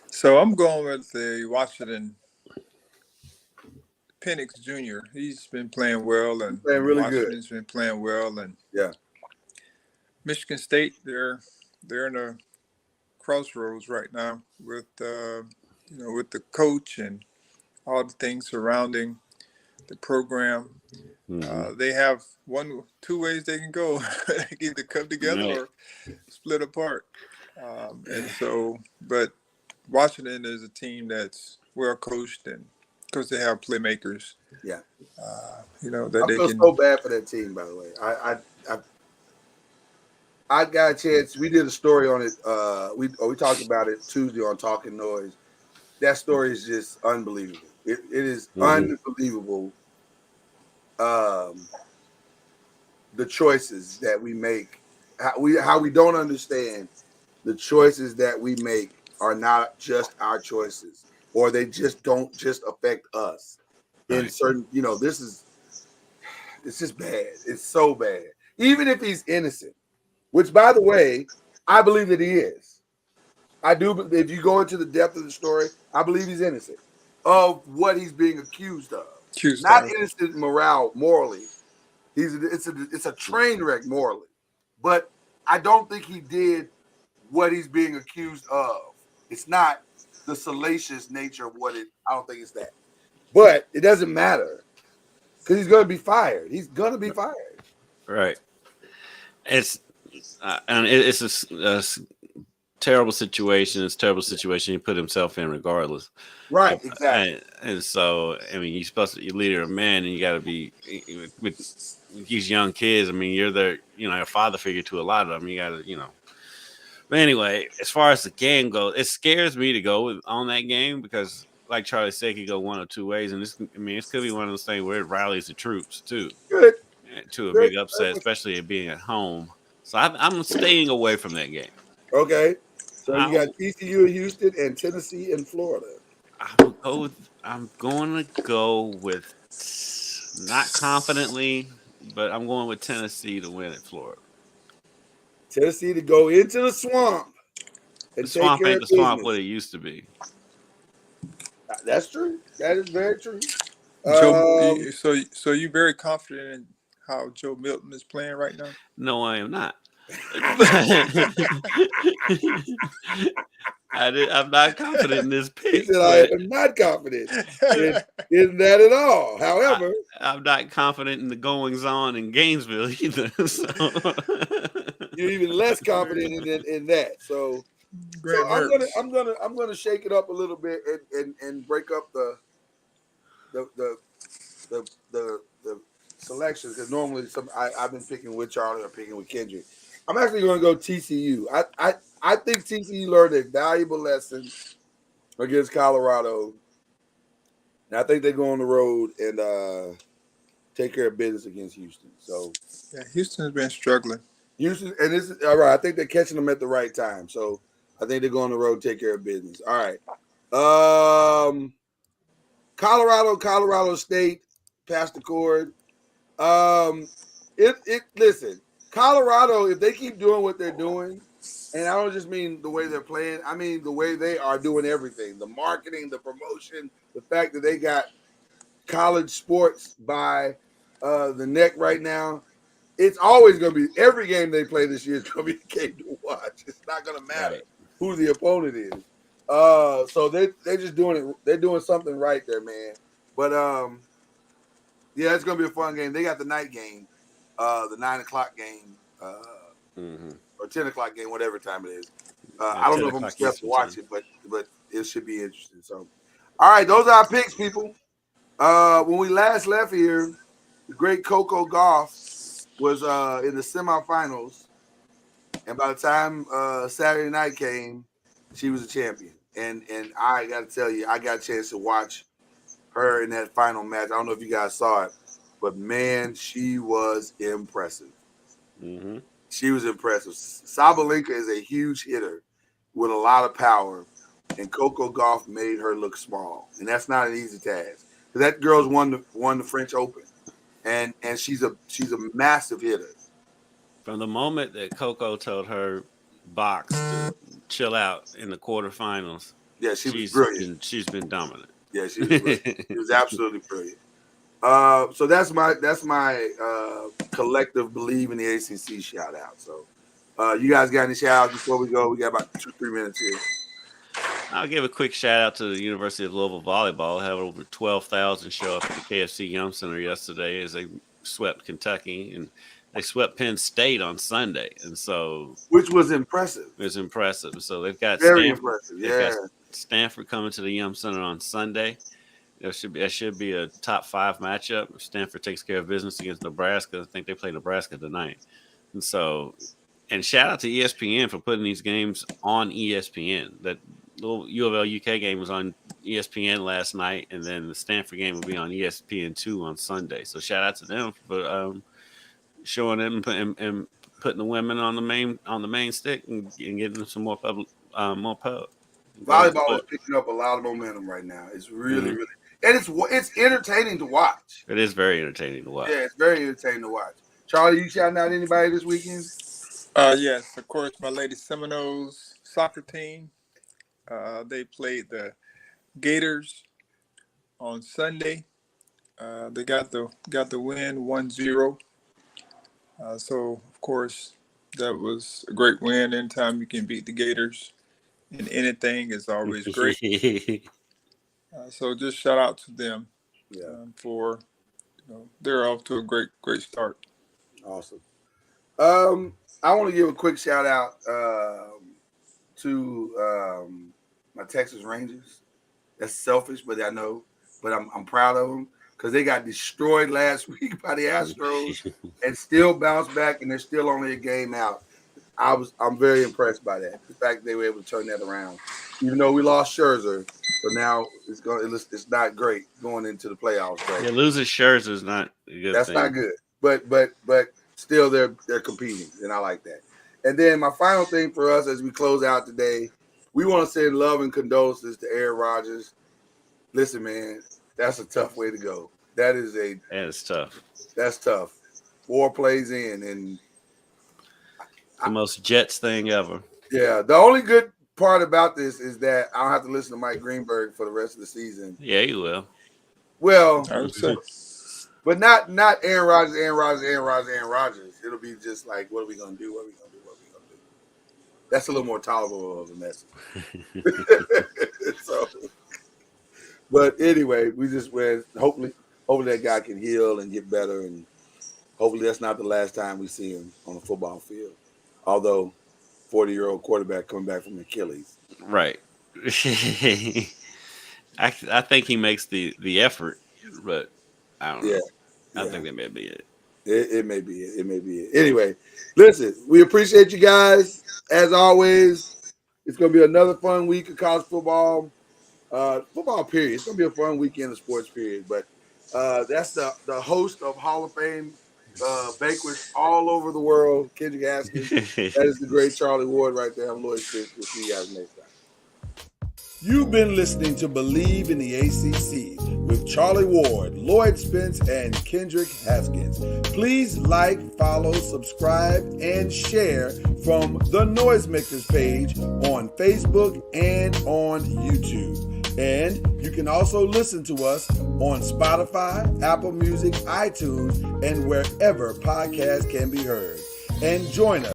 So I'm going with the Washington Penix Jr. He's been playing well, and playing really Washington's been playing well, and Michigan State they're in a crossroads right now with with the coach and all the things surrounding the program. They have two ways they can go. They can either come together or split apart. And so, but Washington is a team that's well coached, and because they have playmakers. Yeah. That I they feel can. so bad for that team, by the way. I got a chance. We did a story on it. We talked about it Tuesday on Talking Noise. That story is just unbelievable. It is unbelievable. The choices that we make, how we don't understand the choices that we make are not just our choices, or they just don't just affect us. In certain, it's just bad. It's so bad. Even if he's innocent, which, by the way, I believe that he is. I do. If you go into the depth of the story, I believe he's innocent of what he's being accused of. Not innocent morally. It's a train wreck morally, but I don't think he did what he's being accused of. It's not the salacious nature of what it. I don't think it's that, but it doesn't matter because he's going to be fired. He's going to be fired. Right. It's a terrible situation. It's a terrible situation he put himself in, regardless. Right, exactly. And so, I mean, you're supposed to be a leader of men, and you got to be with these young kids. I mean, you're their, a father figure to a lot of them. You got to, But anyway, as far as the game goes, it scares me to go on that game because, like Charlie said, it could go one of two ways, and this could be one of those things where it rallies the troops too. Good. To a big upset, especially it being at home. So I'm staying away from that game. Okay. So you got TCU in Houston and Tennessee in Florida. I'm going to go with, not confidently, but I'm going with Tennessee to win at Florida. Tennessee to go into the swamp. The swamp ain't the swamp what it used to be. That's true. That is very true. So you're very confident in how Joe Milton is playing right now? No, I am not. I'm not confident in this pick. He said, I am not confident in that at all. However, I'm not confident in the goings on in Gainesville either. So. You're even less confident in that. So I'm gonna shake it up a little bit and break up the selections, because normally I've been picking with Charlie or picking with Kendrick. I'm actually going to go TCU. I think TCU learned a valuable lesson against Colorado, and I think they go on the road and take care of business against Houston. So Houston's been struggling. Houston, and this is all right. I think they're catching them at the right time. So I think they go on the road and take care of business. All right. Colorado State passed the cord. Listen, Colorado, if they keep doing what they're doing, and I don't just mean the way they're playing, I mean the way they are doing everything, the marketing, the promotion, the fact that they got college sports by the neck right now. It's always going to be every game they play this year is going to be a game to watch. It's not going to matter who the opponent is. So they're just doing it. They're doing something right there, man. But yeah, it's going to be a fun game. They got the night game, the 9 o'clock game, or 10 o'clock game, whatever time it is. I don't know if I'm going to watch it, but it should be interesting. So, all right, those are our picks, people. When we last left here, the great Coco Gauff was in the semifinals, and by the time Saturday night came, she was a champion. And I got to tell you, I got a chance to watch her in that final match. I don't know if you guys saw it, but man, she was impressive. Mm-hmm. She was impressive. Sabalenka is a huge hitter with a lot of power, and Coco Gauff made her look small, and that's not an easy task. That girl's won the French Open. And she's a massive hitter. From the moment that Coco told her box to chill out in the quarterfinals, yeah, she's brilliant. She's been dominant. Yeah, she was brilliant. She was absolutely brilliant. So that's my collective believe in the ACC shout out. So you guys got any shout outs before we go? We got about 2-3 minutes here. I'll give a quick shout out to the University of Louisville volleyball. Had over 12,000 show up at the KFC Yum Center yesterday as they swept Kentucky, and they swept Penn State on Sunday, and so which was impressive. It was impressive. So they've got very impressive. Yeah, got Stanford coming to the Yum Center on Sunday. That should be a top 5 matchup. If Stanford takes care of business against Nebraska, I think they play Nebraska tonight, and so. And shout out to ESPN for putting these games on ESPN. That little U of L UK game was on ESPN last night, and then the Stanford game will be on ESPN2 on Sunday. So shout out to them for showing them and putting the women on the main stick and getting them some more pub. Volleyball is picking up a lot of momentum right now. It's really, really, and it's entertaining to watch. It is very entertaining to watch. Yeah, it's very entertaining to watch. Charlie, you shouting out anybody this weekend? Yes, of course, my Lady Seminoles soccer team. They played the Gators on Sunday. They got the win 1-0. So of course that was a great win. Anytime you can beat the Gators in anything is always great. So just shout out to them for they're off to a great start. Awesome. I want to give a quick shout out to my Texas Rangers. That's selfish, but I know. But I'm proud of them because they got destroyed last week by the Astros and still bounced back, and they're still only a game out. I'm very impressed by that. The fact they were able to turn that around, even though we lost Scherzer, but now it's not great going into the playoffs. So. Yeah, losing Scherzer is not a good. That's not good. But still they're competing, and I like that. And then my final thing for us as we close out today, we want to send love and condolences to Aaron Rodgers. Listen, man, that's a tough way to go. It's tough. That's tough. 4 plays in, and the most Jets thing ever. Yeah, the only good part about this is that I don't have to listen to Mike Greenberg for the rest of the season. Yeah, you will. Well, I would say. But not Aaron Rodgers. It'll be just like, what are we gonna do? That's a little more tolerable of a message. So, but anyway, we just hopefully that guy can heal and get better, and hopefully that's not the last time we see him on the football field. Although 40-year-old quarterback coming back from Achilles. Right. I think he makes the effort, but I don't know. I think that may be it. It may be it. It may be it. Anyway, listen, we appreciate you guys. As always, it's going to be another fun week of college football. Football period. It's going to be a fun weekend of sports period. But that's the host of Hall of Fame banquets all over the world, Kendrick Haskins. That is the great Charlie Ward right there. I'm Lloyd Spence. We'll see you guys next time. You've been listening to Believe in the ACC with Charlie Ward, Lloyd Spence, and Kendrick Haskins. Please like, follow, subscribe, and share from the Noisemakers page on Facebook and on YouTube. And you can also listen to us on Spotify, Apple Music, iTunes, and wherever podcasts can be heard. And join us